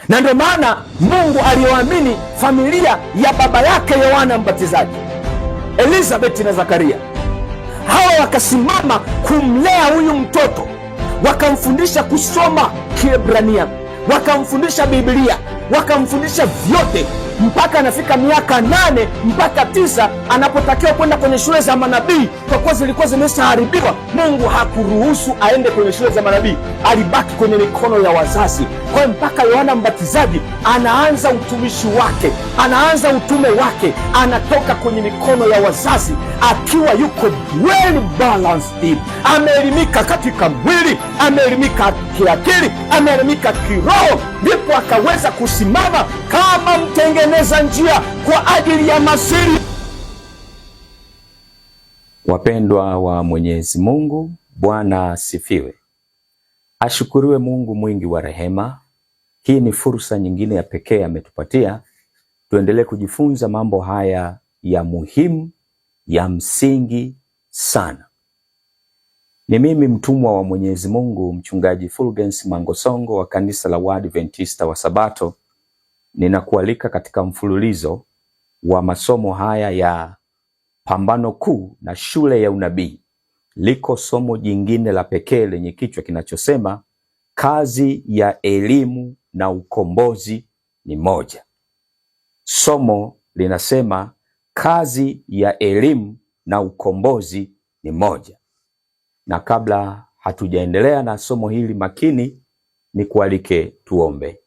Na ndio maana Mungu aliyoamini familia ya baba yake Yohana Mbatizaji, Elizabeth na Zakaria, hawa wakasimama kumlea huyu mtoto, wakamfundisha kusoma Kiebrania, wakamfundisha Biblia, wakamfundisha vyote mpaka anafika miaka 8 mpaka 9 anapotakiwa kwenda kwenye shule za manabii, kwa kuwa zilikuwa zimeshaharibiwa. Mungu hakuruhusu aende kwenye shule za manabii, alibaki kwenye mikono ya wazazi. Kwa hiyo mpaka Yohana Mbatizaji anaanza utumishi wake, anaanza utume wake, anatoka kwenye mikono ya wazazi akiwa yuko well balanced, ameelimika katika mwili, ameelimika kiakili, ameelimika kiroho, ndipo akaweza kusimama kama mtengeneza njia kwa ajili ya Masihi. Wapendwa wa Mwenyezi Mungu, Bwana asifiwe. Ashukuriwe Mungu mwingi wa rehema. Hii ni fursa nyingine ya pekee ametupatia tuendelee kujifunza mambo haya ya muhimu, ya msingi sana. Ni mimi mtumwa wa Mwenyezi Mungu, mchungaji Fulgence Mangosongo wa kanisa la Waadventista wa Sabato. Ninakualika katika mfululizo wa masomo haya ya Pambano Kuu na Shule ya Unabii. Liko somo jingine la pekee lenye kichwa kinachosema kazi ya elimu na ukombozi ni moja. Somo linasema kazi ya elimu na ukombozi ni moja. Na kabla hatujaendelea na somo hili makini, ni kualike tuombe.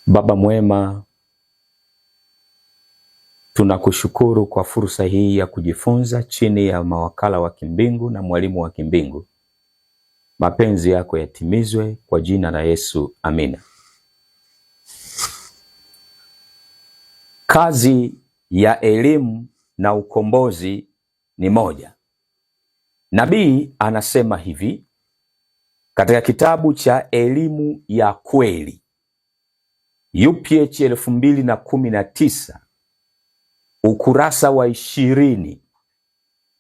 Baba mwema, tunakushukuru kwa fursa hii ya kujifunza chini ya mawakala wa kimbingu na mwalimu wa kimbingu. Mapenzi yako yatimizwe kwa jina la Yesu, amina. Kazi ya elimu na ukombozi ni moja. Nabii anasema hivi katika kitabu cha Elimu ya Kweli, UPH 2019, ukurasa wa 20.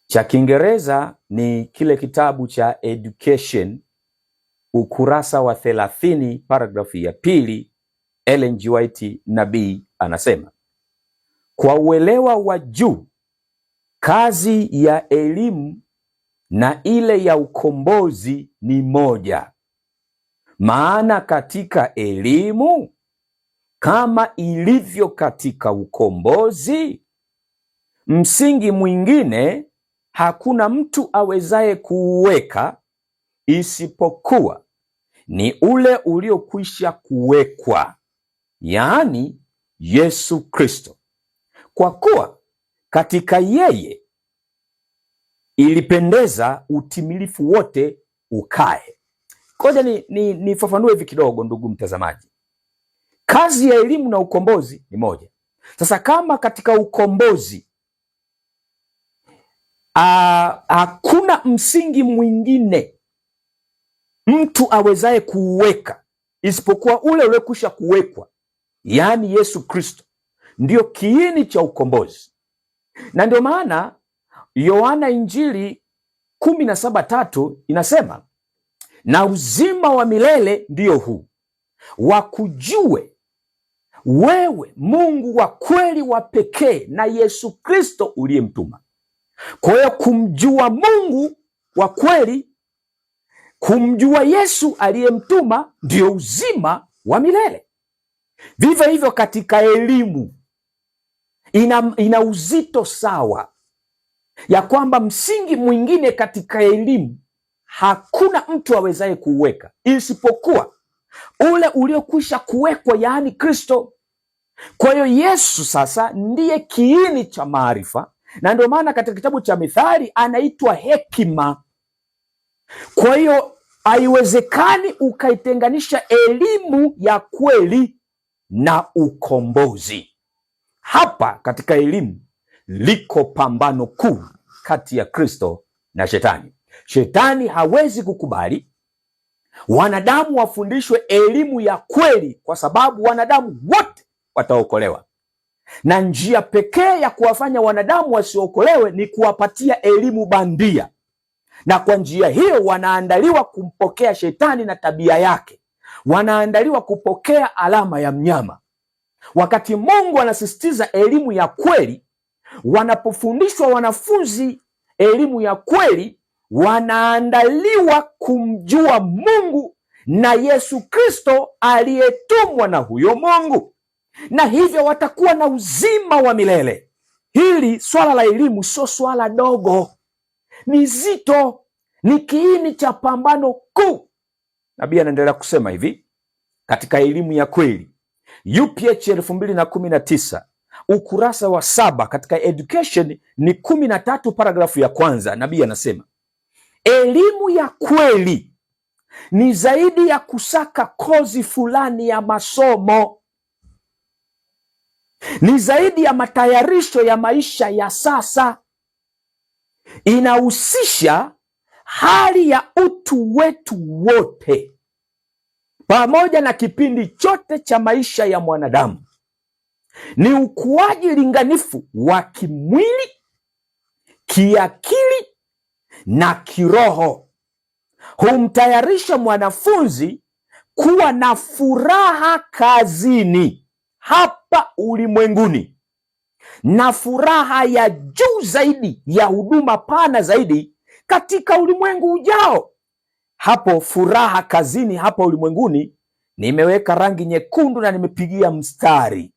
Cha Kiingereza ni kile kitabu cha Education, ukurasa wa 30, paragrafu ya 2. Ellen G. White nabii anasema, kwa uelewa wa juu, kazi ya elimu na ile ya ukombozi ni moja. Maana katika elimu, kama ilivyo katika ukombozi, msingi mwingine hakuna mtu awezaye kuuweka isipokuwa ni ule uliokwisha kuwekwa, yaani Yesu Kristo. Kwa kuwa katika yeye ilipendeza utimilifu wote ukae. Ngoja nifafanue hivi kidogo, ndugu mtazamaji. Kazi ya elimu na ukombozi ni moja. Sasa kama katika ukombozi hakuna msingi mwingine mtu awezaye kuuweka isipokuwa ule uliokwisha kuwekwa, yaani Yesu Kristo, ndio kiini cha ukombozi. Na ndio maana Yohana Injili 17:3 inasema, na uzima wa milele ndio huu, wakujue wewe Mungu wa kweli wa pekee na Yesu Kristo uliyemtuma. Kwa hiyo kumjua Mungu wa kweli, kumjua Yesu aliyemtuma ndio uzima wa milele. Vivyo hivyo katika elimu ina uzito sawa, ya kwamba msingi mwingine katika elimu hakuna mtu awezaye kuuweka isipokuwa ule uliokwisha kuwekwa, yaani Kristo. Kwa hiyo Yesu sasa ndiye kiini cha maarifa, na ndio maana katika kitabu cha Mithali anaitwa hekima. Kwa hiyo haiwezekani ukaitenganisha elimu ya kweli na ukombozi. Hapa katika elimu liko pambano kuu kati ya Kristo na Shetani. Shetani hawezi kukubali wanadamu wafundishwe elimu ya kweli, kwa sababu wanadamu wote wataokolewa, na njia pekee ya kuwafanya wanadamu wasiokolewe ni kuwapatia elimu bandia na kwa njia hiyo wanaandaliwa kumpokea shetani na tabia yake, wanaandaliwa kupokea alama ya mnyama. Wakati Mungu anasisitiza elimu ya kweli, wanapofundishwa wanafunzi elimu ya kweli, wanaandaliwa kumjua Mungu na Yesu Kristo aliyetumwa na huyo Mungu, na hivyo watakuwa na uzima wa milele. Hili swala la elimu sio swala dogo, ni zito, ni kiini cha pambano kuu. Nabii anaendelea kusema hivi katika elimu ya kweli, UPH 2019 ukurasa wa 7 katika education ni 13 paragrafu ya kwanza. Nabii anasema elimu ya kweli ni zaidi ya kusaka kozi fulani ya masomo, ni zaidi ya matayarisho ya maisha ya sasa. Inahusisha hali ya utu wetu wote pamoja na kipindi chote cha maisha ya mwanadamu. Ni ukuaji linganifu wa kimwili, kiakili na kiroho. Humtayarisha mwanafunzi kuwa na furaha kazini hapa ulimwenguni, na furaha ya juu zaidi ya huduma pana zaidi katika ulimwengu ujao. Hapo furaha kazini hapa ulimwenguni nimeweka rangi nyekundu na nimepigia mstari.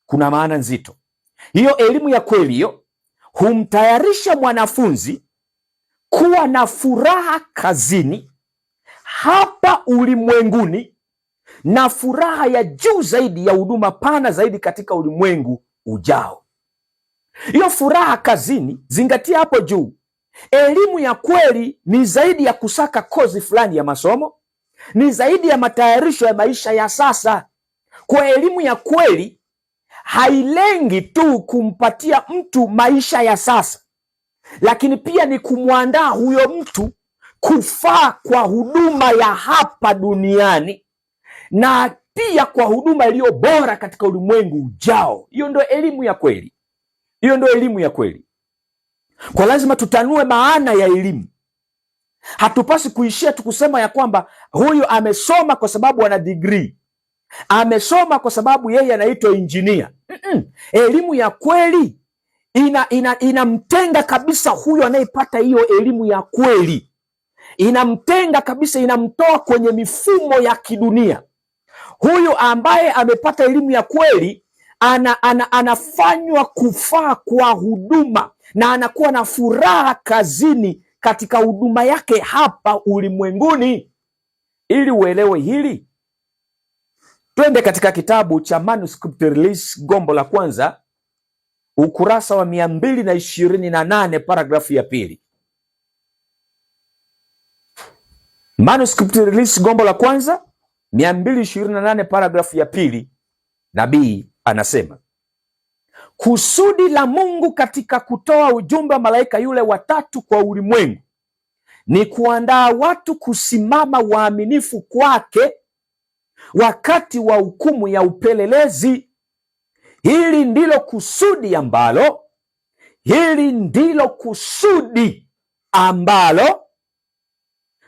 Kuna maana nzito. Hiyo elimu ya kweli hiyo humtayarisha mwanafunzi kuwa na furaha kazini hapa ulimwenguni, na furaha ya juu zaidi ya huduma pana zaidi katika ulimwengu ujao. Hiyo furaha kazini, zingatia hapo juu. Elimu ya kweli ni zaidi ya kusaka kozi fulani ya masomo, ni zaidi ya matayarisho ya maisha ya sasa. Kwa elimu ya kweli hailengi tu kumpatia mtu maisha ya sasa, lakini pia ni kumwandaa huyo mtu kufaa kwa huduma ya hapa duniani, na pia kwa huduma iliyo bora katika ulimwengu ujao. Hiyo ndio elimu ya kweli. Hiyo ndio elimu ya kweli. Kwa lazima tutanue maana ya elimu. Hatupasi kuishia tu kusema ya kwamba huyu amesoma kwa sababu ana degree, amesoma kwa sababu yeye anaitwa injinia. Elimu ya kweli inamtenga kabisa huyu anayepata hiyo elimu ya kweli, inamtenga kabisa, inamtoa kwenye mifumo ya kidunia. Huyu ambaye amepata elimu ya kweli anafanywa kufaa kwa huduma, na anakuwa na furaha kazini katika huduma yake hapa ulimwenguni. Ili uelewe hili, twende katika kitabu cha Manuscript Release gombo la kwanza ukurasa wa 228 paragrafu ya pili. Manuscript Release gombo la kwanza 228 paragrafu ya pili. Nabii anasema kusudi la Mungu katika kutoa ujumbe wa malaika yule watatu kwa ulimwengu ni kuandaa watu kusimama waaminifu kwake wakati wa hukumu ya upelelezi. Hili ndilo kusudi ambalo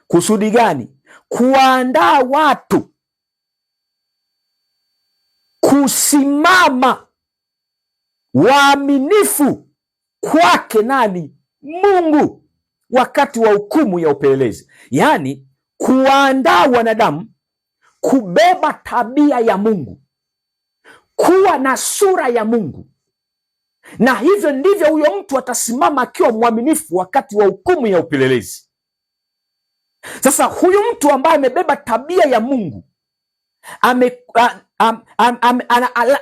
kusudi gani? Kuandaa watu kusimama waaminifu kwake nani? Mungu, wakati wa hukumu ya upelelezi. Yaani kuandaa wanadamu kubeba tabia ya Mungu, kuwa na sura ya Mungu, na hivyo ndivyo huyo mtu atasimama akiwa mwaminifu wakati wa hukumu ya upelelezi. Sasa huyu mtu ambaye amebeba tabia ya Mungu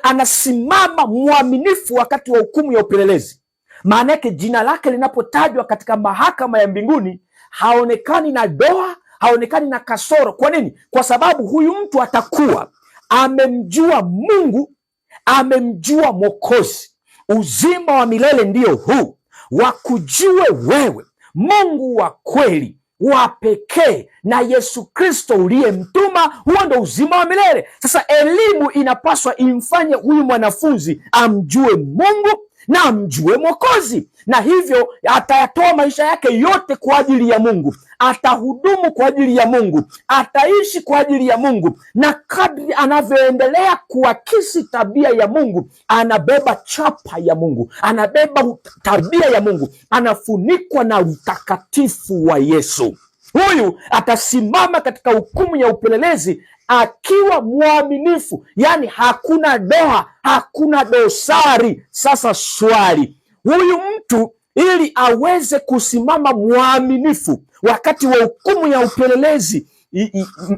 anasimama mwaminifu wakati wa hukumu ya upelelezi. Maana yake jina lake linapotajwa katika mahakama ya mbinguni haonekani na doa, haonekani na kasoro. Kwa nini? Kwa sababu huyu mtu atakuwa amemjua Mungu, amemjua Mwokozi. Uzima wa milele ndio huu, wakujue wewe Mungu wa kweli, wa pekee, na Yesu Kristo uliyemtuma. Huo ndo uzima wa milele. Sasa elimu inapaswa imfanye huyu mwanafunzi amjue Mungu, na amjue Mwokozi, na hivyo atayatoa maisha yake yote kwa ajili ya Mungu, atahudumu kwa ajili ya Mungu, ataishi kwa ajili ya Mungu, na kadri anavyoendelea kuakisi tabia ya Mungu, anabeba chapa ya Mungu, anabeba tabia ya Mungu, anafunikwa na utakatifu wa Yesu. Huyu atasimama katika hukumu ya upelelezi akiwa mwaminifu, yani hakuna doa, hakuna dosari. Sasa swali, huyu mtu ili aweze kusimama mwaminifu wakati wa hukumu ya upelelezi,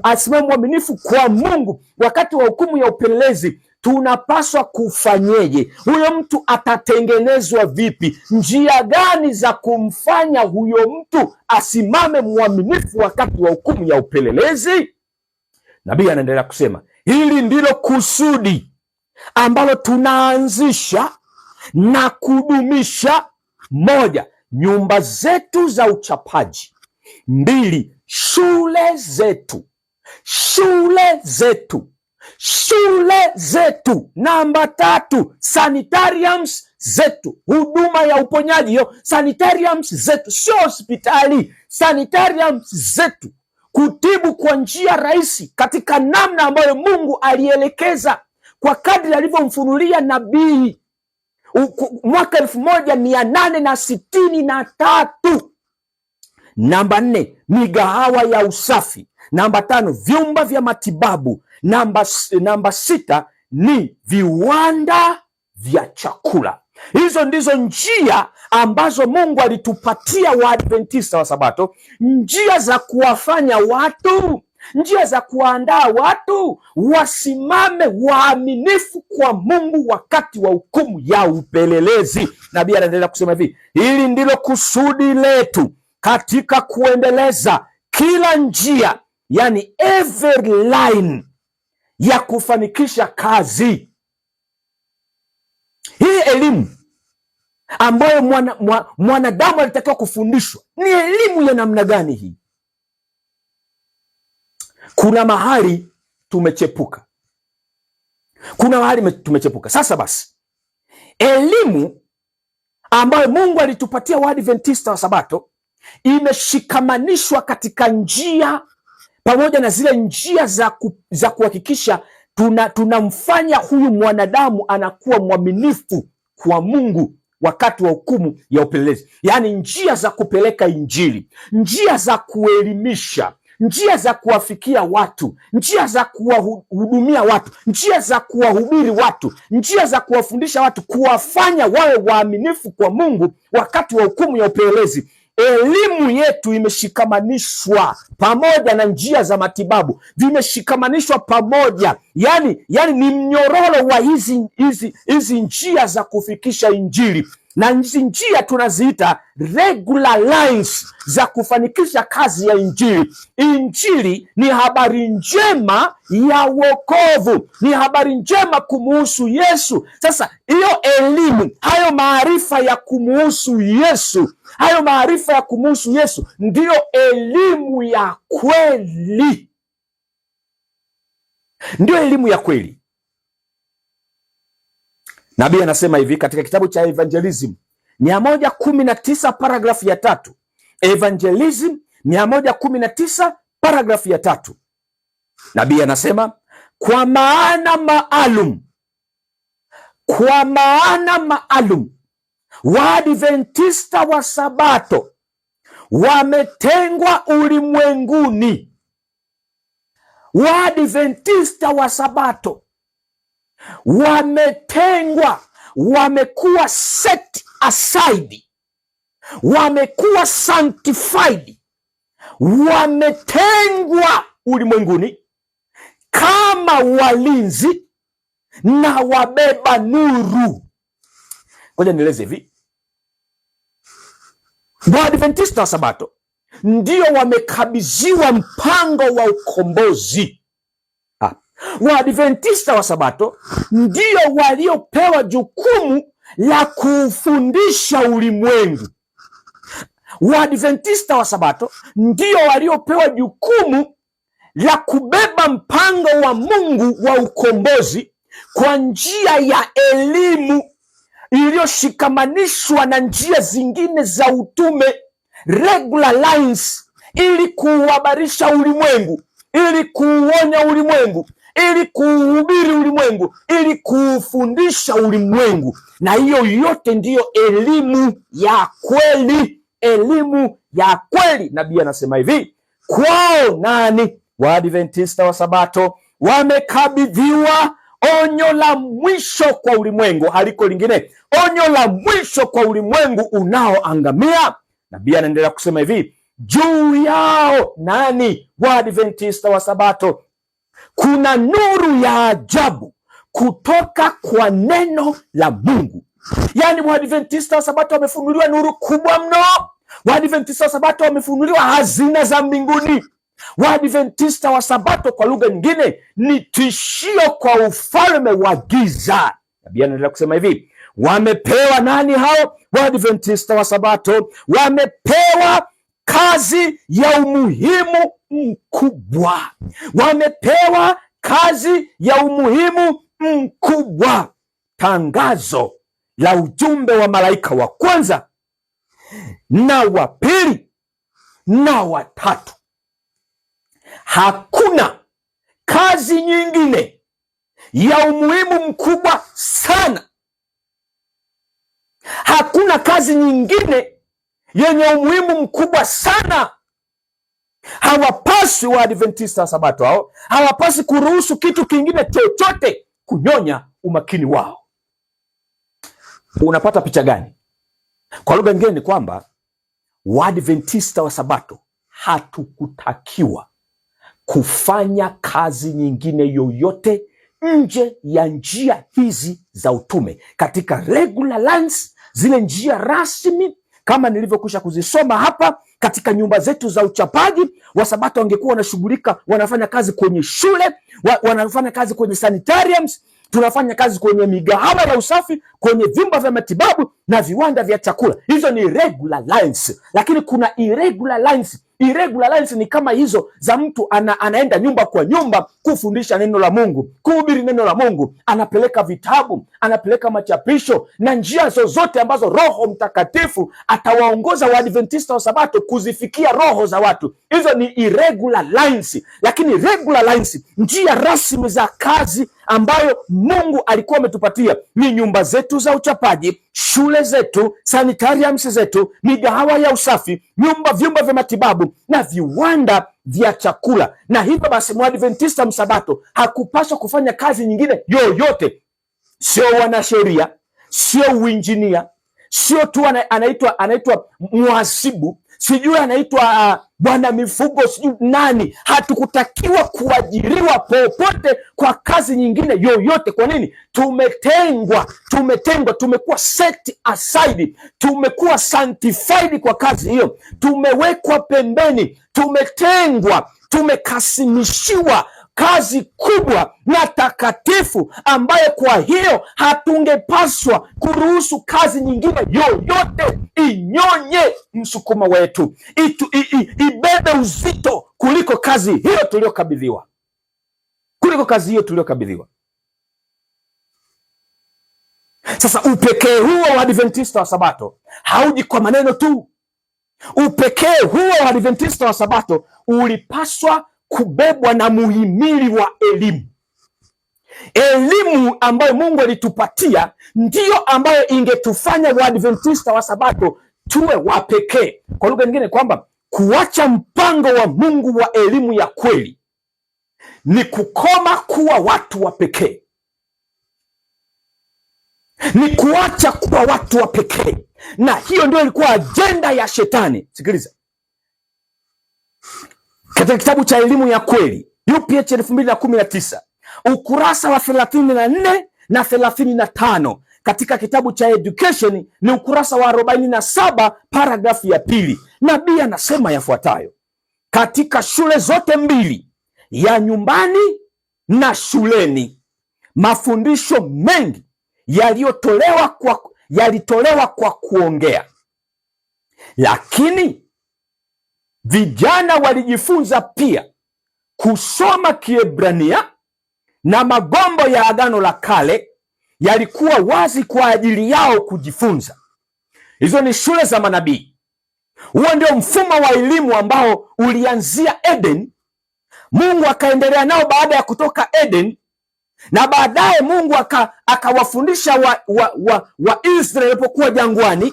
asimame mwaminifu kwa Mungu wakati wa hukumu ya upelelezi, tunapaswa kufanyeje? Huyo mtu atatengenezwa vipi? Njia gani za kumfanya huyo mtu asimame mwaminifu wakati wa hukumu ya upelelezi? Nabii anaendelea kusema, hili ndilo kusudi ambalo tunaanzisha na kudumisha: 1, nyumba zetu za uchapaji; 2, shule zetu. Namba 3, sanitariums zetu, huduma ya uponyaji hiyo, sanitariums zetu, sio hospitali, sanitariums zetu, kutibu kwa njia rahisi katika namna ambayo Mungu alielekeza kwa kadri alivyomfunulia nabii mwaka 1863. Namba 4, migahawa ya usafi. Namba 5, vyumba vya matibabu. Namba 6 ni viwanda vya chakula. Hizo ndizo njia ambazo Mungu alitupatia Waadventista wa Sabato, njia za kuwafanya watu, njia za kuandaa watu wasimame waaminifu kwa Mungu wakati wa hukumu ya upelelezi. Nabii anaendelea kusema hivi, hili ndilo kusudi letu katika kuendeleza kila njia, yani every line ya kufanikisha kazi hii. Elimu ambayo mwanadamu alitakiwa kufundishwa ni elimu ya namna gani hii? Kuna mahali tumechepuka, Sasa basi, elimu ambayo Mungu alitupatia Waadventista wa Sabato imeshikamanishwa katika njia, pamoja na zile njia za kuhakikisha tunamfanya huyu mwanadamu anakuwa mwaminifu kwa Mungu wakati wa hukumu ya upelelezi, yaani njia za kupeleka Injili, njia za kuelimisha, njia za kuwafikia watu, njia za kuwahudumia watu, njia za kuwahubiri watu, njia za kuwafundisha watu, kuwafanya wawe waaminifu kwa Mungu wakati wa hukumu ya upelelezi. Elimu yetu imeshikamanishwa pamoja na njia za matibabu, vimeshikamanishwa pamoja, yani ni mnyororo wa hizi njia za kufikisha Injili, na hizi njia tunaziita regular lines za kufanikisha kazi ya Injili. Injili ni habari njema ya wokovu, ni habari njema kumuhusu Yesu. Sasa hiyo elimu, hayo maarifa ya kumuhusu Yesu, ndiyo elimu ya kweli, ndiyo elimu ya kweli. Nabii anasema hivi katika kitabu cha Evangelism 119 paragrafu ya 3. Evangelism 119 paragrafu ya 3. Nabii anasema, kwa maana maalum Waadventista wa Sabato wametengwa ulimwenguni. Waadventista wa Sabato wametengwa, wamekuwa set aside, wamekuwa sanctified, wametengwa ulimwenguni kama walinzi na wabeba nuru. Ngoja nieleze hivi, Waadventista wa Sabato ndio wamekabidhiwa mpango wa ukombozi. Waadventista wa Sabato ndio waliopewa jukumu la kufundisha ulimwengu. Waadventista wa Sabato ndio waliopewa jukumu la kubeba mpango wa Mungu wa ukombozi kwa njia ya elimu iliyoshikamanishwa na njia zingine za utume, regular lines, ili kuuhabarisha ulimwengu, ili kuuonya ulimwengu, ili kuuhubiri ulimwengu, ili kuufundisha ulimwengu. Na hiyo yote ndiyo elimu ya kweli, elimu ya kweli. Nabii anasema hivi, kwao nani? Waadventista wa Sabato wamekabidhiwa onyo la mwisho kwa ulimwengu, haliko lingine, onyo la mwisho kwa ulimwengu unaoangamia. Nabii anaendelea kusema hivi, juu yao nani? Waadventista wa Sabato, kuna nuru ya ajabu kutoka kwa neno la Mungu. Yaani Waadventista wa Sabato wamefunuliwa nuru kubwa mno. Waadventista wa Sabato wamefunuliwa hazina za mbinguni. Waadventista wa Sabato kwa lugha nyingine ni tishio kwa ufalme wa giza. Nabii anaendelea kusema hivi, wamepewa nani hao? Waadventista wa Sabato wamepewa kazi ya umuhimu mkubwa. Wamepewa kazi ya umuhimu mkubwa. Tangazo la ujumbe wa malaika wa kwanza na wa pili na wa tatu. Hakuna kazi nyingine ya umuhimu mkubwa sana. Hakuna kazi nyingine yenye umuhimu mkubwa sana. Hawapaswi Waadventista wa Sabato hao, hawapaswi kuruhusu kitu kingine chochote kunyonya umakini wao. Unapata picha gani? Kwa lugha nyingine ni kwamba Waadventista wa Sabato hatukutakiwa kufanya kazi nyingine yoyote nje ya njia hizi za utume, katika regular lines, zile njia rasmi kama nilivyokwisha kuzisoma hapa. Katika nyumba zetu za uchapaji, Wasabato wangekuwa wanashughulika, wanafanya kazi kwenye shule, wanafanya kazi kwenye sanitariums, tunafanya kazi kwenye migahawa ya usafi, kwenye vyumba vya matibabu na viwanda vya chakula. Hizo ni regular lines, lakini kuna irregular lines. Irregular lines ni kama hizo za mtu anaenda nyumba kwa nyumba kufundisha neno la Mungu, kuhubiri neno la Mungu, anapeleka vitabu, anapeleka machapisho na njia zozote ambazo Roho Mtakatifu atawaongoza Waadventista wa Sabato kuzifikia roho za watu. Hizo ni irregular lines. Lakini regular lines, njia rasmi za kazi ambayo Mungu alikuwa ametupatia, ni nyumba zetu za uchapaji, shule zetu, sanitariums zetu, migahawa ya usafi, vyumba vya matibabu na viwanda vya chakula. Na hivyo basi Mwadventista Msabato hakupaswa kufanya kazi nyingine yoyote. Sio wanasheria, sio uinjinia, sio tu anaitwa mhasibu, sijui anaitwa bwana mifugo, sijui nani. Hatukutakiwa kuajiriwa popote kwa kazi nyingine yoyote. Kwa nini? Tumetengwa, tumekuwa set aside, tumekuwa sanctified kwa kazi hiyo, tumewekwa pembeni, tumetengwa, tumekasimishiwa kazi kubwa na takatifu, ambayo kwa hiyo hatungepaswa kuruhusu kazi nyingine yoyote inyonye msukuma wetu, ibebe uzito kuliko kazi hiyo tuliyokabidhiwa, Sasa upekee huo wa Adventista wa Sabato hauji kwa maneno tu. Upekee huo wa Adventista wa Sabato ulipaswa kubebwa na muhimili wa elimu. Elimu ambayo Mungu alitupatia ndiyo ambayo ingetufanya Waadventista wa Sabato tuwe wa pekee. Kwa lugha nyingine kwamba kuacha mpango wa Mungu wa elimu ya kweli ni kukoma kuwa watu wa pekee, ni kuacha kuwa watu wa pekee. Na hiyo ndio ilikuwa ajenda ya Shetani. Sikiliza, katika kitabu cha elimu ya kweli UPH 2019 ukurasa wa 34 na 35, katika kitabu cha education ni ukurasa wa 47 paragrafu ya pili, nabii anasema yafuatayo: katika shule zote mbili, ya nyumbani na shuleni, mafundisho mengi yalitolewa kwa kuongea, lakini vijana walijifunza pia kusoma Kiebrania na magombo ya Agano la Kale yalikuwa wazi kwa ajili yao kujifunza. Hizo ni shule za manabii. Huo ndio mfumo wa elimu ambao ulianzia Eden, Mungu akaendelea nao baada ya kutoka Eden, na baadaye Mungu akawafundisha wa Israeli walipokuwa jangwani,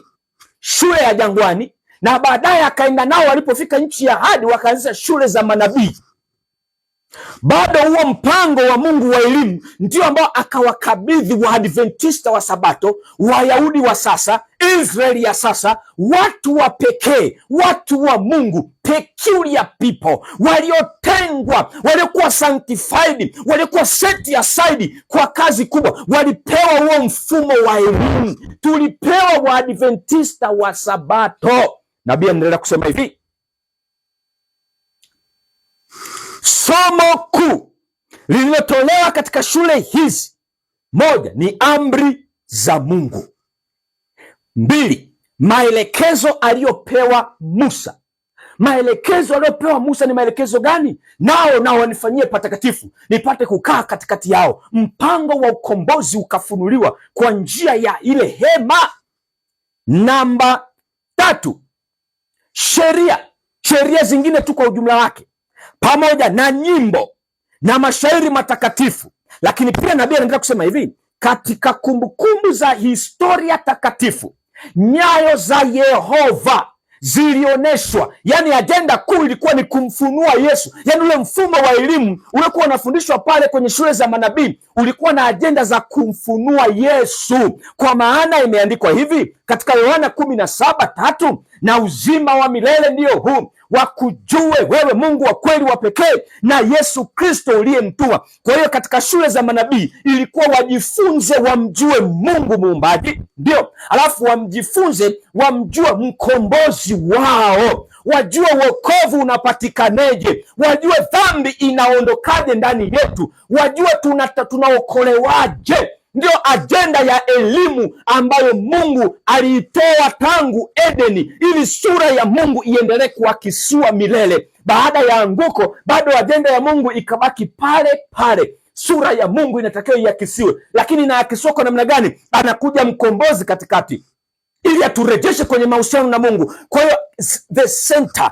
shule ya jangwani, na baadaye akaenda nao walipofika nchi ya ahadi, wakaanzisha shule za manabii. Bado huo mpango wa Mungu wa elimu ndio ambao akawakabidhi Waadventista wa Sabato, Wayahudi wa sasa, Israeli ya sasa, watu wa pekee, watu wa Mungu, peculiar people, waliotengwa, waliokuwa sanctified, waliokuwa set aside kwa kazi kubwa. Walipewa huo mfumo wa elimu. Tulipewa Waadventista wa Sabato. Nabii anaendelea kusema hivi, somo kuu lililotolewa katika shule hizi: moja, ni amri za Mungu; mbili, maelekezo aliyopewa Musa. Maelekezo aliyopewa Musa ni maelekezo gani? Nao wanifanyie patakatifu, nipate kukaa katikati yao. Mpango wa ukombozi ukafunuliwa kwa njia ya ile hema. Namba tatu, sheria zingine tu kwa ujumla wake, pamoja na nyimbo na mashairi matakatifu. Lakini pia nabii anaendelea kusema hivi, katika kumbukumbu za historia takatifu, nyayo za Yehova zilioneshwa. Yani ajenda kuu ilikuwa ni kumfunua Yesu. Yani ule mfumo wa elimu uliokuwa unafundishwa pale kwenye shule za manabii ulikuwa na ajenda za kumfunua Yesu, kwa maana imeandikwa hivi katika Yohana 17:3, na uzima wa milele ndio huu, wakujue wewe Mungu wa kweli wa pekee na Yesu Kristo uliyemtuma. Kwa hiyo katika shule za manabii ilikuwa wajifunze wamjue Mungu muumbaji, ndio, alafu wamjifunze wamjue mkombozi wao, wajue wokovu unapatikaneje, wajue dhambi inaondokaje ndani yetu, wajue tunaokolewaje. Ndio ajenda ya elimu ambayo Mungu aliitoa tangu Edeni, ili sura ya Mungu iendelee kuakisiwa milele. Baada ya anguko, bado ajenda ya Mungu ikabaki pale pale. Sura ya Mungu inatakiwa iakisiwe, lakini inaakisiwa kwa namna gani? Anakuja mkombozi katikati ili aturejeshe kwenye mahusiano na Mungu. Kwa hiyo the center,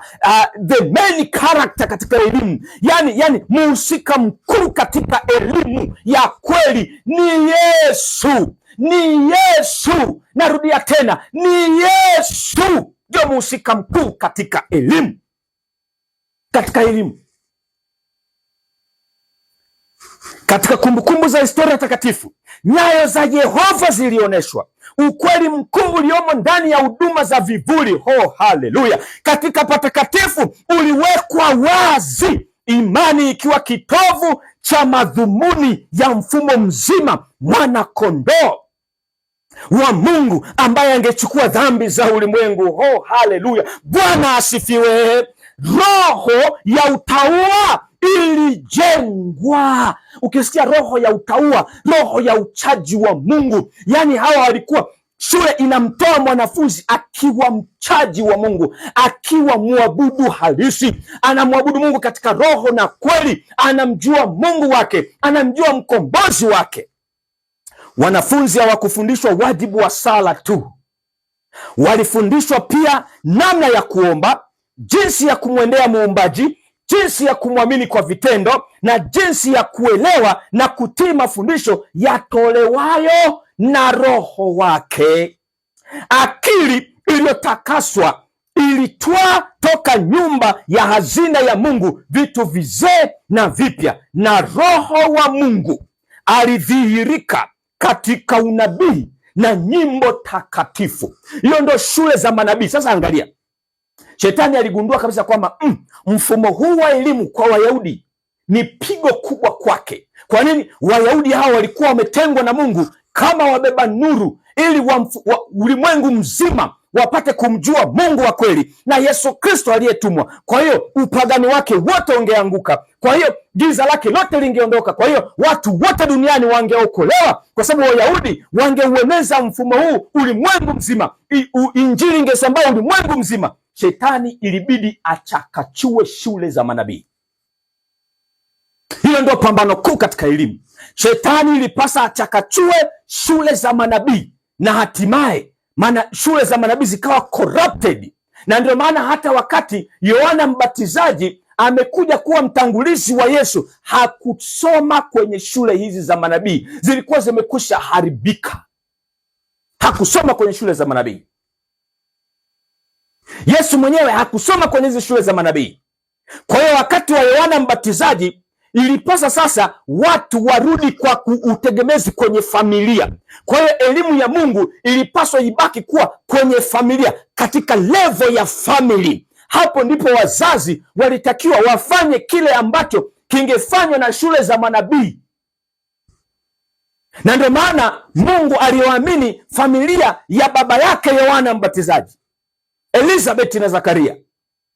the main character katika elimu, yani muhusika mkuu katika elimu ya kweli ni Yesu. Ni Yesu. Narudia tena, ni Yesu ndio muhusika mkuu katika elimu. Katika kumbukumbu za historia takatifu, nyayo za Yehova zilioneshwa. Ukweli mkuu uliomo ndani ya huduma za vivuli. Oh, haleluya! Katika patakatifu uliwekwa wazi, imani ikiwa kitovu cha madhumuni ya mfumo mzima, mwana kondoo wa Mungu ambaye angechukua dhambi za ulimwengu. Oh, haleluya! Bwana asifiwe. Roho ya utauwa ilijengwa. Ukisikia roho ya utauwa, roho ya uchaji wa Mungu, yani hawa walikuwa, shule inamtoa mwanafunzi akiwa mchaji wa Mungu, akiwa mwabudu halisi, anamwabudu Mungu katika roho na kweli, anamjua Mungu wake, anamjua mkombozi wake. Wanafunzi hawakufundishwa wajibu wa sala tu, walifundishwa pia namna ya kuomba, jinsi ya kumwendea muumbaji, jinsi ya kumwamini kwa vitendo, na jinsi ya kuelewa na kutii mafundisho yatolewayo na Roho wake. Akili iliyotakaswa ilitwaa toka nyumba ya hazina ya Mungu vitu vizee na vipya, na Roho wa Mungu alidhihirika katika unabii na nyimbo takatifu. Hiyo ndo shule za manabii. Sasa angalia, Shetani aligundua kabisa kwamba mfumo huu wa elimu kwa Wayahudi ni pigo kubwa kwake. Kwa nini? Wayahudi hao walikuwa wametengwa na Mungu kama wabeba nuru, ili ulimwengu mzima wapate kumjua Mungu wa kweli na Yesu Kristo aliyetumwa. Kwa hiyo upagani wake wote ungeanguka, kwa hiyo giza lake lote lingeondoka, kwa hiyo watu wote duniani wangeokolewa, kwa sababu Wayahudi wangeueneza mfumo huu ulimwengu mzima, injili ingesambaa ulimwengu mzima. Shetani ilibidi achakachue shule za manabii. Hilo Hilo ndio pambano kuu katika elimu. Shetani ilipasa achakachue shule za manabii, na hatimaye shule za manabii zikawa corrupted. Na ndio maana hata wakati Yohana Mbatizaji amekuja kuwa mtangulizi wa Yesu, hakusoma kwenye shule hizi za manabii, zilikuwa zimekwisha haribika. Hakusoma kwenye shule za manabii. Yesu mwenyewe hakusoma kwenye hizi shule za manabii. Kwa hiyo wakati wa Yohana Mbatizaji ilipasa sasa watu warudi kwa utegemezi kwenye familia. Kwa hiyo elimu ya Mungu ilipaswa ibaki kuwa kwenye familia, katika level ya family. Hapo ndipo wazazi walitakiwa wafanye kile ambacho kingefanywa na shule za manabii. Na ndio maana Mungu aliwaamini familia ya baba yake Yohana Mbatizaji, Elizabeth na Zakaria.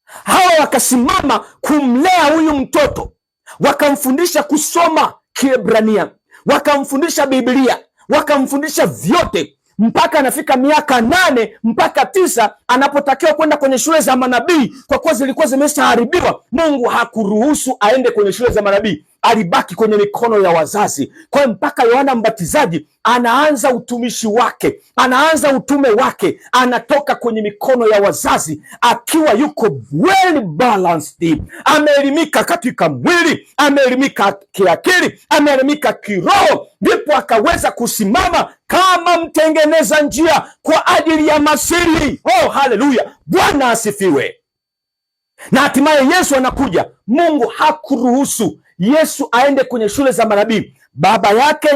Hawa wakasimama kumlea huyu mtoto, wakamfundisha kusoma Kiebrania, wakamfundisha Biblia, wakamfundisha vyote mpaka anafika miaka 8 mpaka 9 anapotakiwa kwenda kwenye shule za manabii. Kwa kuwa zilikuwa zimeshaharibiwa, Mungu hakuruhusu aende kwenye shule za manabii, alibaki kwenye mikono ya wazazi. Kwa hiyo mpaka Yohana Mbatizaji anaanza utumishi wake, anaanza utume wake, anatoka kwenye mikono ya wazazi akiwa yuko well balanced. Ameelimika katika mwili, ameelimika kiakili, ameelimika kiroho, ndipo akaweza kusimama kama mtengeneza njia kwa ajili ya Masihi. Oh, haleluya, Bwana asifiwe. Na hatimaye Yesu anakuja. Mungu hakuruhusu Yesu aende kwenye shule za manabii. Baba yake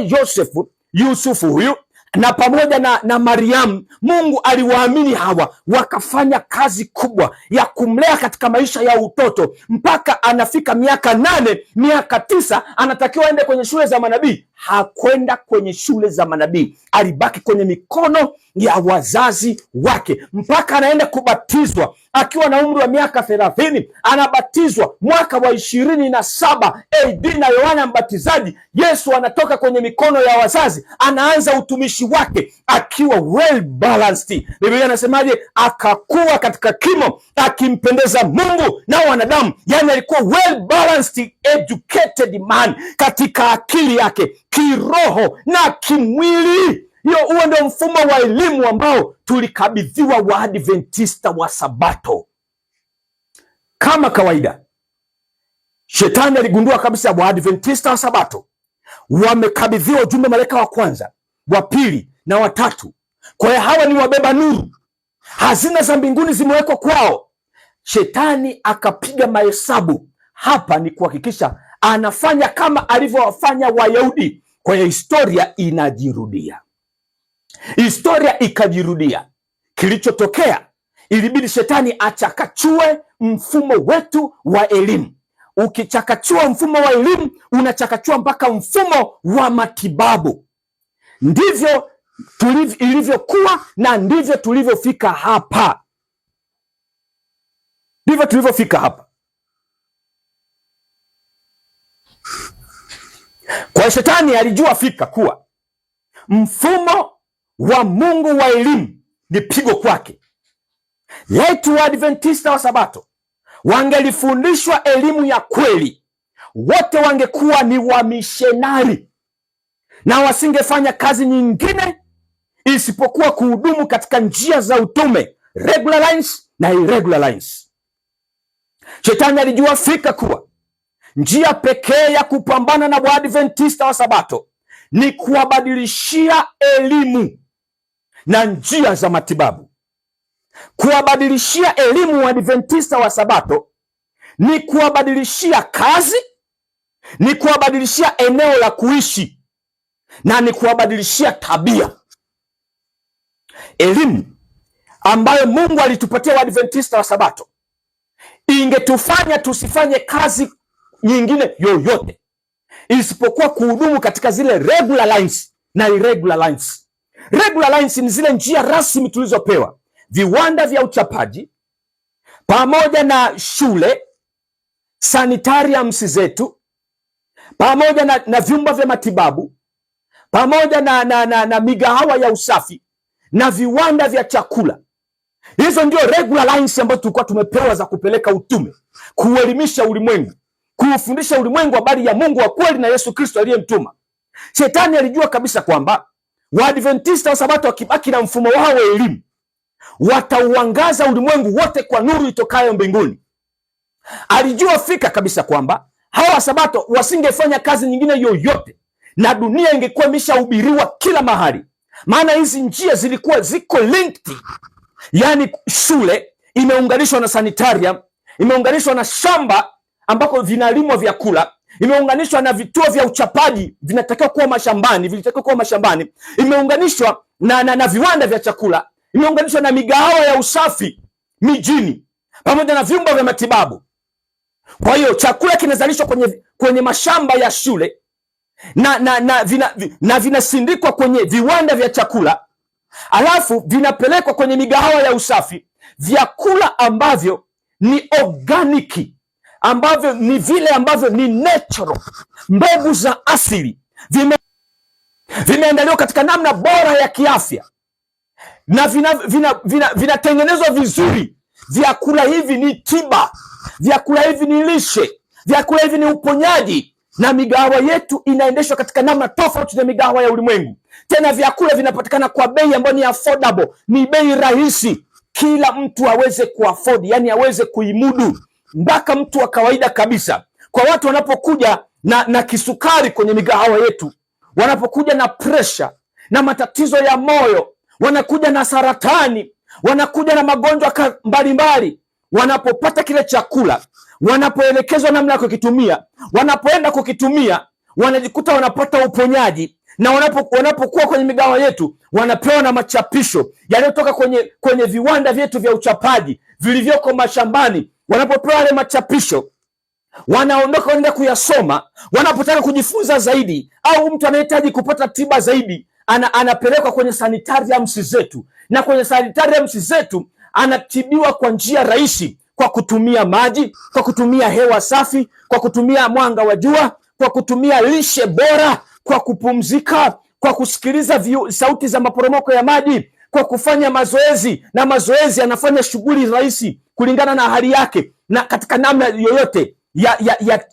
Yusufu huyu na pamoja na Mariamu, Mungu aliwaamini hawa, wakafanya kazi kubwa ya kumlea katika maisha ya utoto mpaka anafika miaka 8, miaka 9 anatakiwa aende kwenye shule za manabii. Hakwenda kwenye shule za manabii, alibaki kwenye mikono ya wazazi wake mpaka anaenda kubatizwa akiwa na umri wa miaka 30. Anabatizwa mwaka wa 27 AD na Yohana Mbatizaji. Yesu anatoka kwenye mikono ya wazazi, anaanza utumishi wake akiwa well balanced. Biblia inasemaje? Akakuwa katika kimo, akimpendeza Mungu na wanadamu. Yani alikuwa well balanced, educated man katika akili yake, kiroho na kimwili. Huo ndio mfumo wa elimu ambao tulikabidhiwa Waadventista wa Sabato. Kama kawaida, Shetani aligundua kabisa Waadventista wa Sabato wamekabidhiwa ujumbe malaika wa kwanza, wa pili na wa tatu. Kwa hiyo hawa ni wabeba nuru, hazina za mbinguni zimewekwa kwao. Shetani akapiga mahesabu, hapa ni kuhakikisha anafanya kama alivyowafanya Wayahudi. Kwa hiyo historia inajirudia. Historia ikajirudia. Kilichotokea, ilibidi Shetani achakachue mfumo wetu wa elimu. Ukichakachua mfumo wa elimu, unachakachua mpaka mfumo wa matibabu. Ndivyo ilivyokuwa na ndivyo tulivyofika hapa. Ndivyo tulivyofika hapa. Kwa Shetani alijua fika kuwa mfumo wa Mungu wa elimu ni pigo kwake. Letu Waadventista wa Sabato wangelifundishwa elimu ya kweli, wote wangekuwa ni wamishenari na wasingefanya kazi nyingine isipokuwa kuhudumu katika njia za utume, regular lines na irregular lines. Shetani alijua fika kuwa njia pekee ya kupambana na Waadventista wa Sabato ni kuwabadilishia elimu na njia za matibabu. Kuwabadilishia elimu Waadventista wa Sabato ni kuwabadilishia kazi, ni kuwabadilishia eneo la kuishi, na ni kuwabadilishia tabia. Elimu ambayo Mungu alitupatia Waadventista wa Sabato ingetufanya tusifanye kazi nyingine yoyote isipokuwa kuhudumu katika zile regular lines na irregular lines. Regular lines ni zile njia rasmi tulizopewa, viwanda vya uchapaji pamoja na shule, sanitariums zetu pamoja na vyumba vya matibabu pamoja na migahawa ya usafi na viwanda vya chakula. Hizo ndio regular lines ambazo tulikuwa tumepewa za kupeleka utume, kuelimisha ulimwengu, kuufundisha ulimwengu habari ya Mungu wa kweli na Yesu Kristo aliyemtuma. Shetani alijua kabisa kwamba Waadventista wa Sabato wakibaki na mfumo wao wa elimu, watauangaza ulimwengu wote kwa nuru itokayo mbinguni. Alijua fika kabisa kwamba hawa wa Sabato wasingefanya kazi nyingine yoyote na dunia ingekuwa imeshahubiriwa kila mahali, maana hizi njia zilikuwa ziko linked. Yani shule imeunganishwa na sanitarium, imeunganishwa na shamba ambako vinalimwa vyakula, imeunganishwa na vituo vya uchapaji vinatakiwa kuwa mashambani, imeunganishwa na viwanda vya chakula, imeunganishwa na migahawa ya usafi mijini, pamoja na vyumba vya matibabu. Kwa hiyo chakula kinazalishwa kwenye mashamba ya shule na vinasindikwa kwenye viwanda vya chakula, alafu vinapelekwa kwenye migahawa ya usafi, vyakula ambavyo ni organiki, ambavyo ni vile ambavyo ni natural, mbegu za asili, vimeandaliwa katika namna bora ya kiafya na vinatengenezwa vizuri. Vyakula hivi ni tiba, vyakula hivi ni lishe, vyakula hivi ni uponyaji, na migahawa yetu inaendeshwa katika namna tofauti na migahawa ya ulimwengu. Tena vyakula vinapatikana kwa bei ambayo ni affordable, ni bei rahisi, kila mtu aweze kuafford, yani aweze kuimudu, mpaka mtu wa kawaida kabisa. Kwa watu wanapokuja na kisukari kwenye migahawa yetu, wanapokuja na pressure na matatizo ya moyo, wanakuja na saratani, wanakuja na magonjwa mbalimbali, wanapopata kile chakula, wanapoelekezwa namna ya kukitumia, wanapoenda kukitumia, wanajikuta wanapata uponyaji. Na wanapokuwa kwenye migahawa yetu, wanapewa na machapisho yanayotoka kwenye viwanda vyetu vya uchapaji vilivyoko mashambani. Wanapopewa yale machapisho, wanaondoka wanaenda kuyasoma. Wanapotaka kujifunza zaidi, au mtu anahitaji kupata tiba zaidi, anapelekwa kwenye sanitariums zetu, na kwenye sanitariums zetu anatibiwa kwa njia rahisi, kwa kutumia maji, kwa kutumia hewa safi, kwa kutumia mwanga wa jua, kwa kutumia lishe bora, kwa kupumzika, kwa kusikiliza sauti za maporomoko ya maji, kwa kufanya mazoezi, na mazoezi anafanya shughuli rahisi kulingana na hali yake, na katika namna yoyote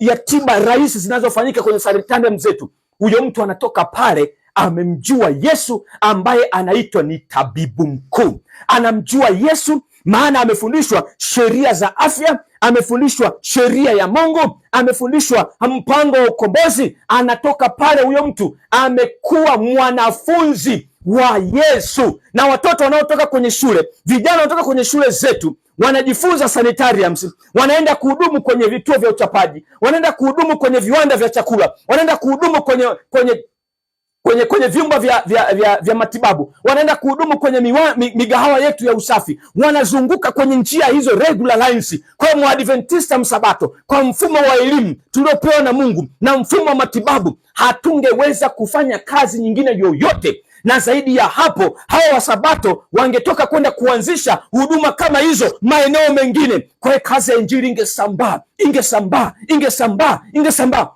ya tiba rahisi zinazofanyika kwenye sanitarium zetu. Huyo mtu anatoka pale amemjua Yesu ambaye anaitwa ni tabibu mkuu. Anamjua Yesu maana amefundishwa sheria za afya, amefundishwa sheria ya Mungu, amefundishwa mpango wa ukombozi. Anatoka pale huyo mtu amekuwa mwanafunzi wa Yesu. Na watoto wanaotoka kwenye shule, vijana wanaotoka kwenye shule zetu, wanajifunza sanitariums, wanaenda kuhudumu kwenye vituo vya uchapaji, wanaenda kuhudumu kwenye viwanda vya chakula, wanaenda kuhudumu kwenye vyumba vya matibabu, wanaenda kuhudumu kwenye migahawa yetu ya usafi, wanazunguka kwenye njia hizo regular lines. Kwa Mwadventista Msabato, kwa mfumo wa elimu tuliopewa na Mungu na mfumo wa matibabu, hatungeweza kufanya kazi nyingine yoyote. Na zaidi ya hapo, hawa Wasabato wangetoka kwenda kuanzisha huduma kama hizo maeneo mengine. Kwa hiyo kazi ya injili ingesambaa.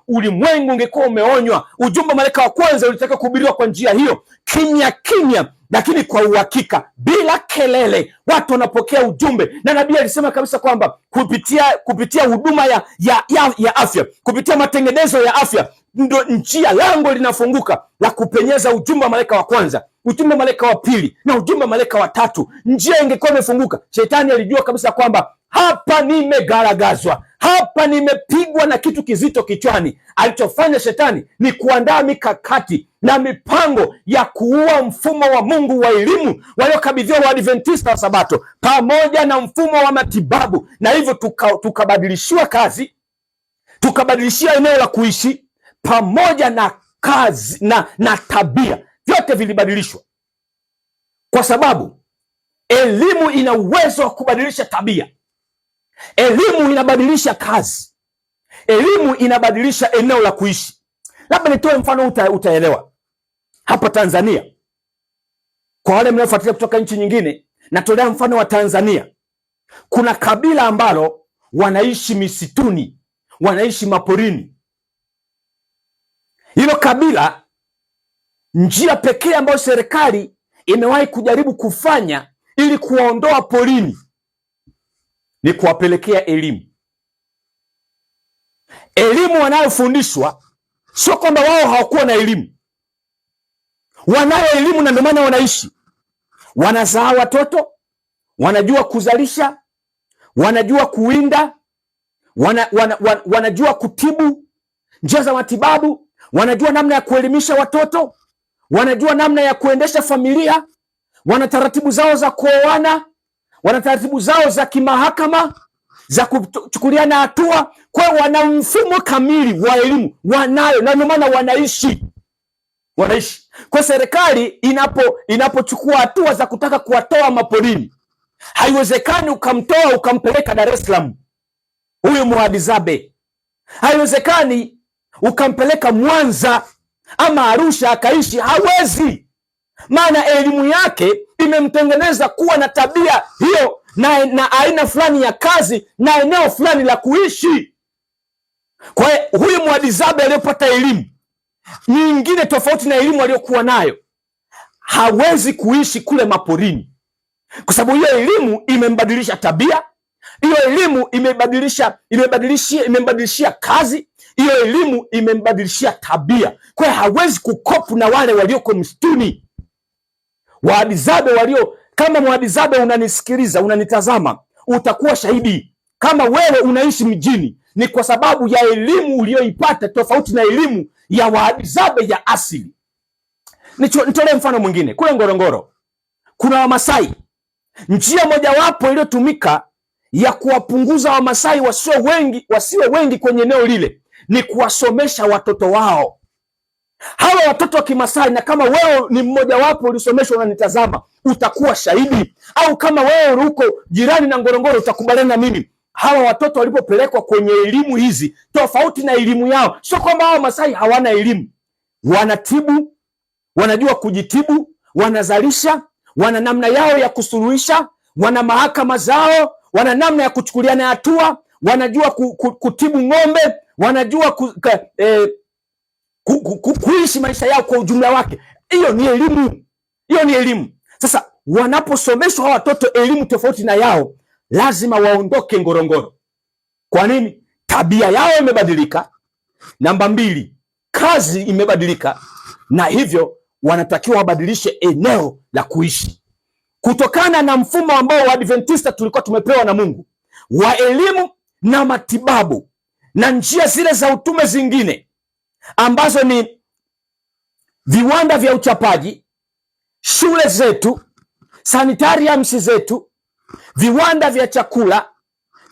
Ulimwengu ungekuwa umeonywa. Ujumbe malaika wa kwanza ulitaka kuhubiriwa kwa njia hiyo, kimya, lakini kwa uhakika, bila kelele. Watu wanapokea ujumbe, na nabii alisema kabisa kwamba kupitia huduma ya afya, kupitia matengenezo ya afya, ndo njia, lango linafunguka la kupenyeza ujumbe wa malaika wa kwanza, ujumbe wa malaika wa pili na ujumbe wa malaika wa tatu. Njia ingekuwa imefunguka. Shetani alijua kabisa kwamba hapa nimegaragazwa, hapa nimepigwa na kitu kizito kichwani. Alichofanya shetani ni kuandaa mikakati na mipango ya kuua mfumo wa Mungu wa elimu waliokabidhiwa Waadventista wa Sabato, pamoja na mfumo wa matibabu. Na hivyo tukabadilishiwa kazi, tukabadilishia eneo la kuishi, pamoja na kazi na tabia, vyote vilibadilishwa, kwa sababu elimu ina uwezo wa kubadilisha tabia. Elimu inabadilisha kazi, elimu inabadilisha eneo la kuishi. Labda nitoe mfano utaelewa. Hapa Tanzania, kwa wale mnaofuatilia kutoka nchi nyingine, natolea mfano wa Tanzania. Kuna kabila ambalo wanaishi misituni, wanaishi maporini. Hilo kabila, njia pekee ambayo serikali imewahi kujaribu kufanya ili kuwaondoa porini ni kuwapelekea elimu. wanayofundishwa sio kwamba wao hawakuwa na elimu. Wanayo elimu na ndio maana wanaishi. Wanazaa watoto, wanajua kuzalisha, wanajua kuwinda, wanajua kutibu, njia za matibabu, wanajua namna ya kuelimisha watoto, wanajua namna ya kuendesha familia, wana taratibu zao za kuoana, wana taratibu zao za kimahakama za kuchukuliana hatua. Kwa hiyo wana mfumo kamili wa elimu, wanayo, na ndio maana wanaishi. Kwa serikali inapochukua hatua za kutaka kuwatoa maporini, haiwezekani ukamtoa ukampeleka Dar es Salaam huyu Muhadzabe, haiwezekani ukampeleka Mwanza ama Arusha akaishi, hawezi. Maana elimu yake imemtengeneza kuwa na tabia hiyo na aina fulani ya kazi na eneo fulani la kuishi. Kwa hiyo huyu Muhadzabe aliyopata elimu nyingine tofauti na elimu aliyokuwa nayo, hawezi kuishi kule maporini, kwa sababu hiyo elimu imembadilisha tabia, hiyo elimu imembadilishia kazi, hiyo elimu imembadilishia tabia. Kwa hiyo hawezi kukopu na wale walioko msituni. Wahadzabe kama Muhadzabe unanisikiliza, unanitazama, utakuwa shahidi kama wewe unaishi mjini ni kwa sababu ya elimu uliyoipata tofauti na elimu ya Wahadzabe ya asili. Nitolee mfano mwingine. Kule Ngorongoro kuna Wamasai. Njia mojawapo iliyotumika ya kuwapunguza Wamasai wasiwe wengi kwenye eneo lile ni kuwasomesha watoto wao. Hawa watoto wa Kimasai, na kama wewe ni mmoja wapo ulisomeshwa unanitazama, utakuwa shahidi, au kama wewe uko jirani na Ngorongoro utakubaliana na mimi. Hawa watoto walipopelekwa kwenye elimu hizi tofauti na elimu yao, sio kwamba hawa Masai hawana elimu. Wanatibu, wanajua kujitibu, wanazalisha, wana namna yao ya kusuluhisha, wana mahakama zao, wana namna ya kuchukuliana hatua, wanajua kutibu ng'ombe, wanajua kuishi maisha yao kwa ujumla wake. Hiyo ni elimu. Sasa wanaposomeshwa hawa watoto elimu tofauti na yao, lazima waondoke Ngorongoro. Kwa nini? Tabia yao imebadilika. Namba 2, kazi imebadilika, na hivyo wanatakiwa wabadilishe eneo la kuishi kutokana na mfumo ambao Waadventista tulikuwa tumepewa na Mungu wa elimu na matibabu na njia zile za utume zingine ambazo ni viwanda vya uchapaji, shule zetu, sanitariums zetu, viwanda vya chakula,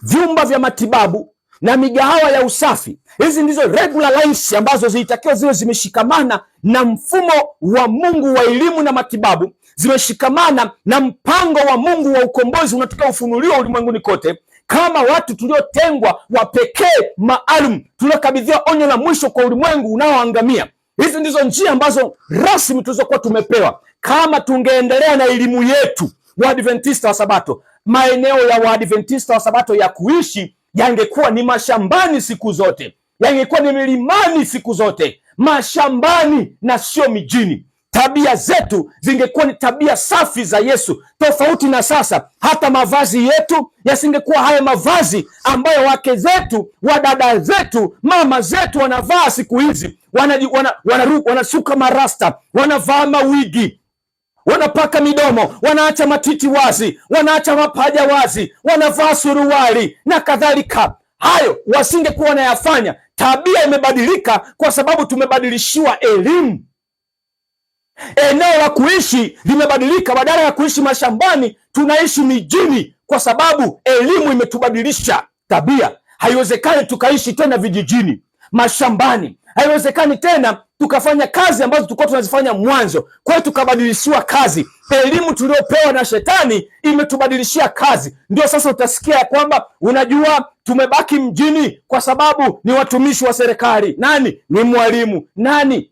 vyumba vya matibabu na migahawa ya usafi. Hizi ndizo regular lines ambazo zilitakiwa ziwe zimeshikamana na mfumo wa Mungu wa elimu na matibabu, zimeshikamana na mpango wa Mungu wa ukombozi unataka ufunuliwa ulimwenguni kote, kama watu tuliotengwa wa pekee maalum, tuliokabidhiwa onyo la mwisho kwa ulimwengu unaoangamia. Hizi ndizo njia ambazo rasmi tulizokuwa tumepewa. Kama tungeendelea na elimu yetu, Waadventista wa Sabato, maeneo ya Waadventista wa Sabato ya kuishi yangekuwa ni mashambani siku zote, yangekuwa ni milimani siku zote, mashambani na sio mijini. Tabia zetu zingekuwa ni tabia safi za Yesu, tofauti na sasa. Hata mavazi yetu yasingekuwa haya mavazi ambayo wake zetu, wadada zetu, mama zetu wanavaa siku hizi. Wanasuka marasta, wanavaa mawigi, wanapaka midomo, wanaacha matiti wazi, wanaacha mapaja wazi, wanavaa suruali na kadhalika. Hayo wasingekuwa wanayafanya. Tabia imebadilika kwa sababu tumebadilishiwa elimu. Eneo la kuishi limebadilika. Badala ya kuishi mashambani, tunaishi mijini kwa sababu elimu imetubadilisha tabia. Haiwezekani tukaishi tena vijijini, mashambani. Haiwezekani tena tukafanya kazi ambazo tulikuwa tunazifanya mwanzo. Kwa hiyo tukabadilishiwa kazi. Elimu tuliopewa na shetani imetubadilishia kazi. Ndio sasa utasikia kwamba unajua tumebaki mjini kwa sababu ni watumishi wa serikali. Nani ni mwalimu? Nani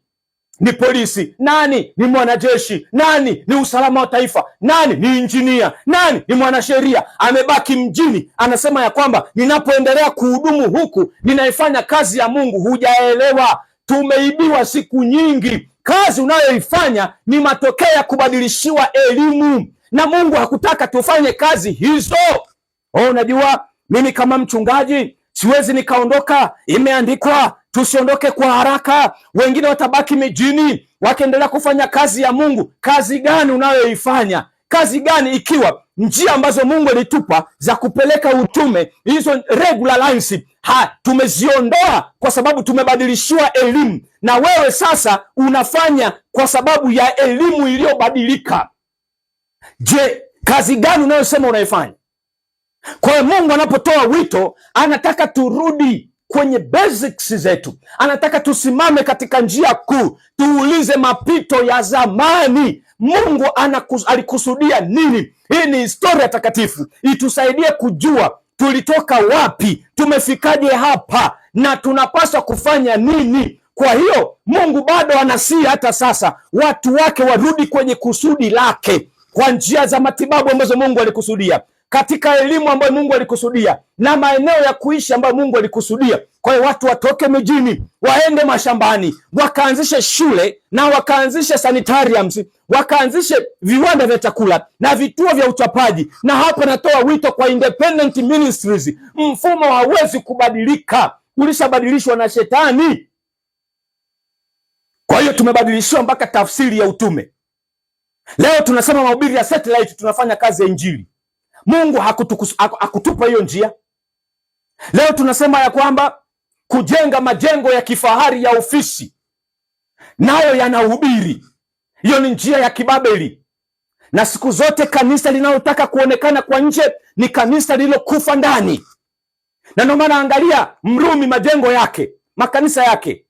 ni polisi? Nani ni mwanajeshi? Nani ni usalama wa taifa? Nani ni injinia? Nani ni mwanasheria? Amebaki mjini, anasema ya kwamba ninapoendelea kuhudumu huku ninaifanya kazi ya Mungu. Hujaelewa. Tumeibiwa siku nyingi. Kazi unayoifanya ni matokeo ya kubadilishiwa elimu, na Mungu hakutaka tufanye kazi hizo. Unajua, mimi kama mchungaji siwezi nikaondoka. Imeandikwa tusiondoke kwa haraka. Wengine watabaki mijini wakiendelea kufanya kazi ya Mungu. Kazi gani unayoifanya? Kazi gani ikiwa njia ambazo Mungu alitupa za kupeleka utume, hizo regular lines, tumeziondoa kwa sababu tumebadilishiwa elimu, na wewe sasa unafanya kwa sababu ya elimu iliyobadilika. Je, kazi gani unayosema unaifanya? Kwa hiyo Mungu anapotoa wito anataka turudi kwenye basics zetu, anataka tusimame katika njia kuu, tuulize mapito ya zamani. Mungu alikusudia nini? Hii ni historia takatifu, itusaidie kujua tulitoka wapi, tumefikaje hapa, na tunapaswa kufanya nini. Kwa hiyo Mungu bado anasihi hata sasa watu wake warudi kwenye kusudi lake, kwa njia za matibabu ambazo Mungu alikusudia, katika elimu ambayo Mungu alikusudia, na maeneo ya kuishi ambayo Mungu alikusudia. Kwa hiyo watu watoke mijini, waende mashambani, wakaanzishe shule na wakaanzishe sanitariums, wakaanzishe viwanda vya chakula na vituo vya uchapaji. Na hapa natoa wito kwa independent ministries. Mfumo hauwezi kubadilika, ulishabadilishwa na Shetani. Kwa hiyo tumebadilishiwa mpaka tafsiri ya utume. Leo tunasema mahubiri ya satellite, tunafanya kazi ya Injili. Mungu hakutupa hiyo njia. Leo tunasema ya kwamba kujenga majengo ya kifahari ya ofisi nayo yanahubiri. Hiyo ni njia ya kibabeli, na siku zote kanisa linalotaka kuonekana kwa nje ni kanisa lililokufa ndani. Na ndio maana angalia Mrumi, majengo yake, makanisa yake,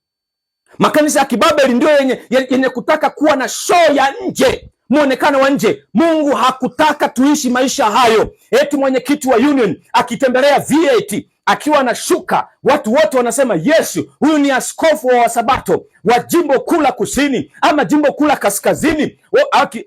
makanisa ya kibabeli ndio yenye kutaka kuwa na show ya nje, muonekano wa nje. Mungu hakutaka tuishi maisha hayo. Eti mwenyekiti wa union akitembelea V8 akiwa anashuka, watu wote wanasema Yesu, huyu ni askofu wa Wasabato wa jimbo kuu la kusini ama jimbo kuu la kaskazini.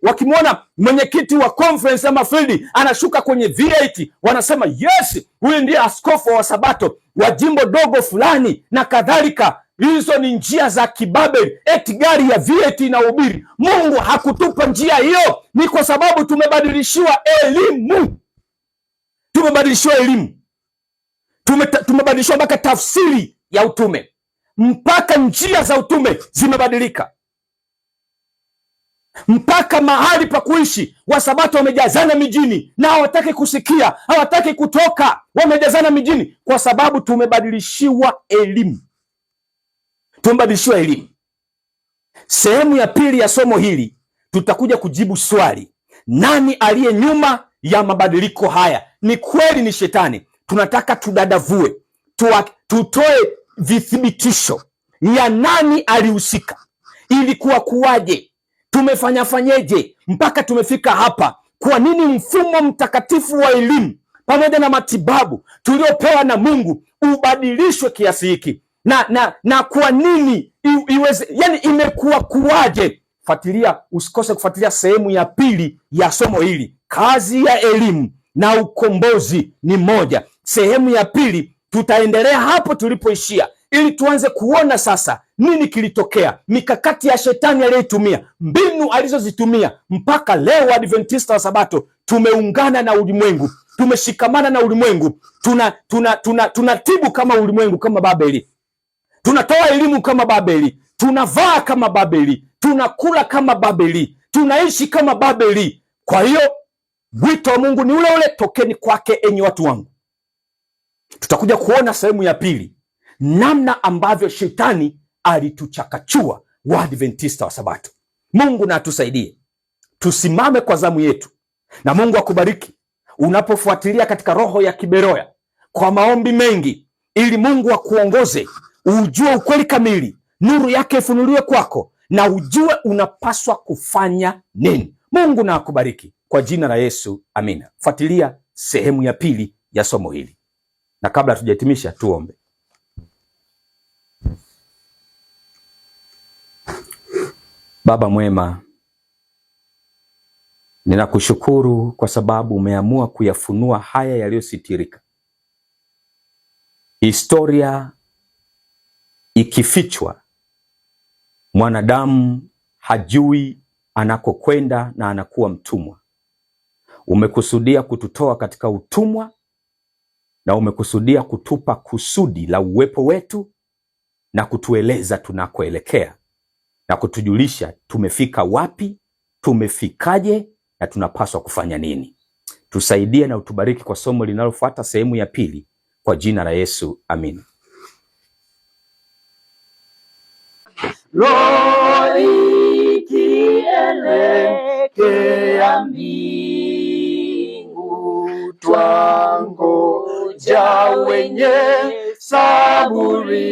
Wakimwona mwenyekiti wa conference ama field anashuka kwenye V8, wanasema Yesu, huyu ndiye askofu wa Wasabato wa jimbo dogo fulani na kadhalika. Hizo ni njia za kibabeli. Eti gari ya V8 inahubiri. Mungu hakutupa njia hiyo, ni kwa sababu tumebadilishiwa elimu. Tumebadilishiwa elimu, tumebadilishiwa mpaka tafsiri ya utume, mpaka njia za utume zimebadilika, mpaka mahali pa kuishi. Wasabato wamejazana mijini na hawataki kusikia, hawataki kutoka, wamejazana mijini kwa sababu tumebadilishiwa elimu. Tumebadilishiwa elimu. Sehemu ya pili ya somo hili tutakuja kujibu swali, nani aliye nyuma ya mabadiliko haya? Ni kweli ni Shetani. Tunataka tudadavue, tutoe vithibitisho ya nani alihusika, ilikuwa kuwaje, tumefanyeje mpaka tumefika hapa. Kwa nini mfumo mtakatifu wa elimu pamoja na matibabu tuliopewa na Mungu ubadilishwe kiasi hiki? Na kwa nini iweze, yani imekuwa kuwaje? Fuatilia, usikose kufuatilia sehemu ya pili ya somo hili. Kazi ya elimu na ukombozi ni moja. Sehemu ya pili tutaendelea hapo tulipoishia, ili tuanze kuona sasa nini kilitokea, mikakati ya Shetani aliyoitumia, mbinu alizozitumia. Mpaka leo Adventista wa Sabato tumeungana na ulimwengu, tumeshikamana na ulimwengu, tunatibu kama ulimwengu, kama Babeli, tunatoa elimu kama Babeli, tunavaa kama Babeli, tunakula kama Babeli, tunaishi kama Babeli. Kwa hiyo wito wa Mungu ni ule ule, tokeni kwake enyi watu wangu. Tutakuja kuona sehemu ya pili, namna ambavyo Shetani alituchakachua Waadventista wa Sabato. Mungu na atusaidie tusimame kwa zamu yetu, na Mungu akubariki unapofuatilia katika roho ya kiberoya kwa maombi mengi, ili Mungu akuongoze ujue ukweli kamili, nuru yake ifunuliwe kwako, na ujue unapaswa kufanya nini. Mungu na akubariki kwa jina la Yesu, amina. Fuatilia sehemu ya pili ya somo hili, na kabla hatujahitimisha tuombe. Baba mwema, ninakushukuru kwa sababu umeamua kuyafunua haya yaliyositirika. Historia ikifichwa, mwanadamu hajui anakokwenda na anakuwa mtumwa. Umekusudia kututoa katika utumwa, na umekusudia kutupa kusudi la uwepo wetu na kutueleza tunakoelekea na kutujulisha tumefika wapi, tumefikaje na tunapaswa kufanya nini. Tusaidie na utubariki kwa somo linalofuata, sehemu ya pili, kwa jina la Yesu, amin. Roho ikielekea mbingu, twangoja wenye saburi,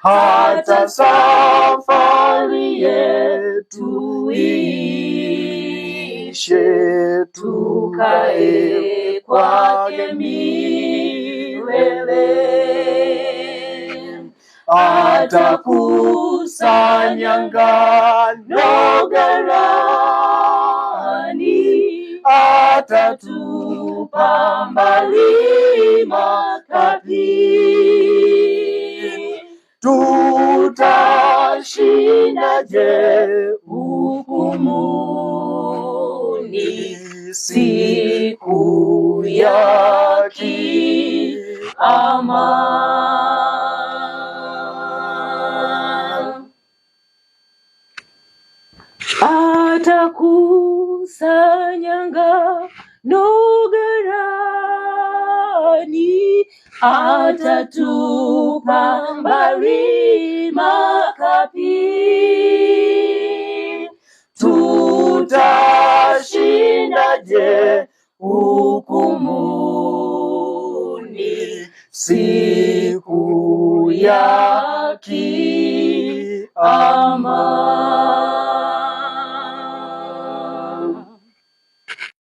hata safari yetu iishe, tukae kwake milele. Atakusanya ngano ghalani, atatupa mbali makapi. Tutashindaje hukumuni siku ya kiama? Atakusanya ngano ghalani, atatupa mbali makapi. Tutashindaje hukumuni siku ya kiama?